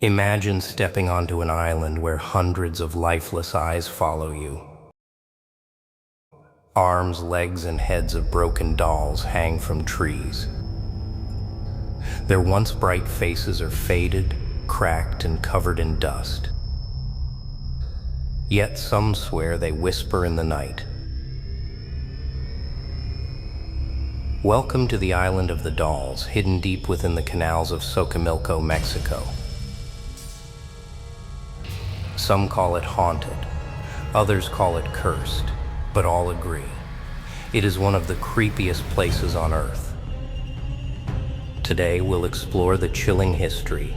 Imagine stepping onto an island where hundreds of lifeless eyes follow you. Arms, legs, and heads of broken dolls hang from trees. Their once bright faces are faded, cracked, and covered in dust. Yet some swear they whisper in the night. Welcome to the island of the dolls, hidden deep within the canals of Xochimilco, Mexico. Some call it haunted, others call it cursed, but all agree it is one of the creepiest places on Earth. Today we'll explore the chilling history,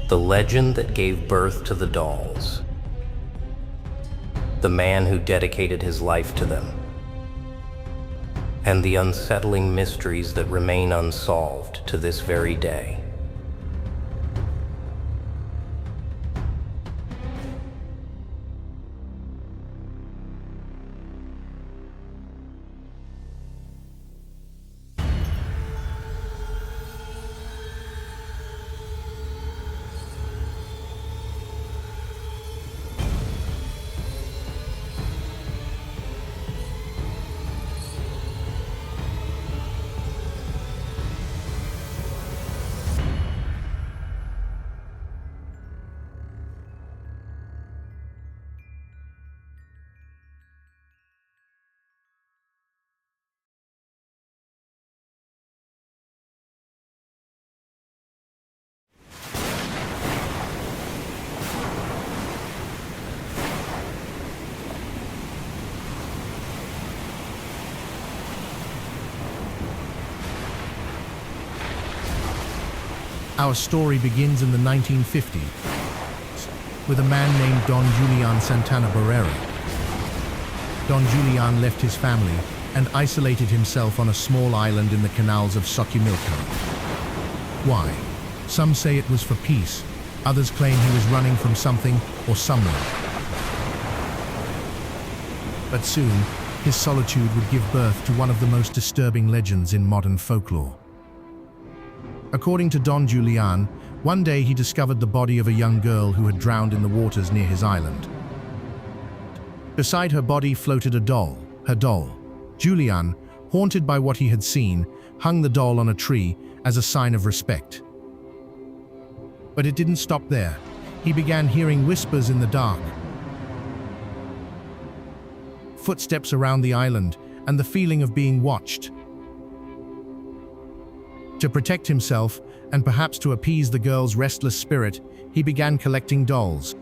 the legend that gave birth to the dolls, the man who dedicated his life to them, and the unsettling mysteries that remain unsolved to this very day. Our story begins in the 1950s with a man named Don Julian Santana Barrera. Don Julian left his family and isolated himself on a small island in the canals of Xochimilco. Why? Some say it was for peace, others claim he was running from something or someone. But soon, his solitude would give birth to one of the most disturbing legends in modern folklore. According to Don Julian, one day he discovered the body of a young girl who had drowned in the waters near his island. Beside her body floated a doll, her doll. Julian, haunted by what he had seen, hung the doll on a tree as a sign of respect. But it didn't stop there. He began hearing whispers in the dark, footsteps around the island, and the feeling of being watched. To protect himself, and perhaps to appease the girl's restless spirit, he began collecting dolls.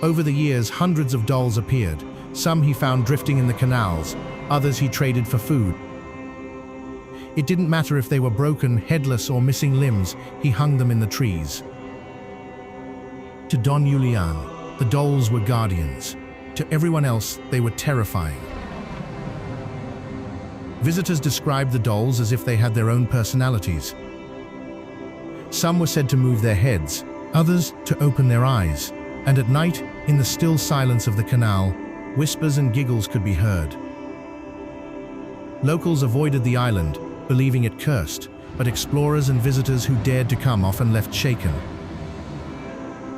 Over the years, hundreds of dolls appeared. Some he found drifting in the canals, others he traded for food. It didn't matter if they were broken, headless, or missing limbs, he hung them in the trees. To Don Julian, the dolls were guardians. To everyone else, they were terrifying. Visitors described the dolls as if they had their own personalities. Some were said to move their heads, others to open their eyes, and at night, in the still silence of the canal, whispers and giggles could be heard. Locals avoided the island, believing it cursed, but explorers and visitors who dared to come often left shaken.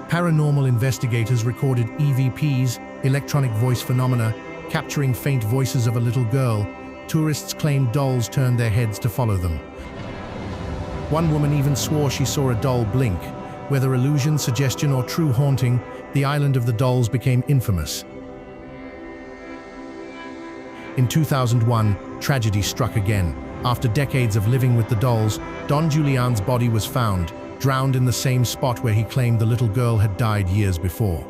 Paranormal investigators recorded EVPs, electronic voice phenomena, capturing faint voices of a little girl. Tourists claimed dolls turned their heads to follow them. One woman even swore she saw a doll blink. Whether illusion, suggestion, or true haunting, the island of the dolls became infamous. In 2001, tragedy struck again. After decades of living with the dolls, Don Julian's body was found, drowned in the same spot where he claimed the little girl had died years before.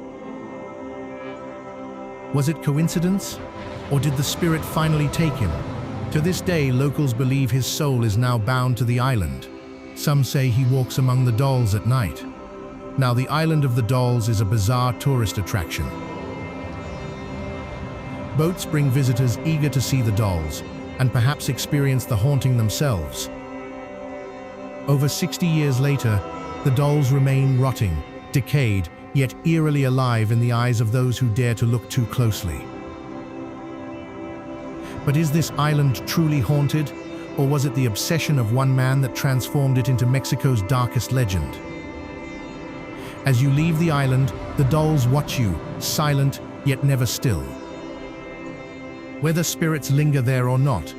Was it coincidence? Or did the spirit finally take him? To this day, locals believe his soul is now bound to the island. Some say he walks among the dolls at night. Now, the island of the dolls is a bizarre tourist attraction. Boats bring visitors eager to see the dolls, and perhaps experience the haunting themselves. Over 60 years later, the dolls remain rotting, decayed, yet eerily alive in the eyes of those who dare to look too closely. But is this island truly haunted, or was it the obsession of one man that transformed it into Mexico's darkest legend? As you leave the island, the dolls watch you, silent yet never still. Whether spirits linger there or not,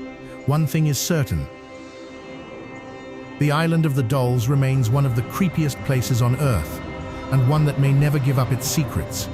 one thing is certain. The island of the dolls remains one of the creepiest places on Earth, and one that may never give up its secrets.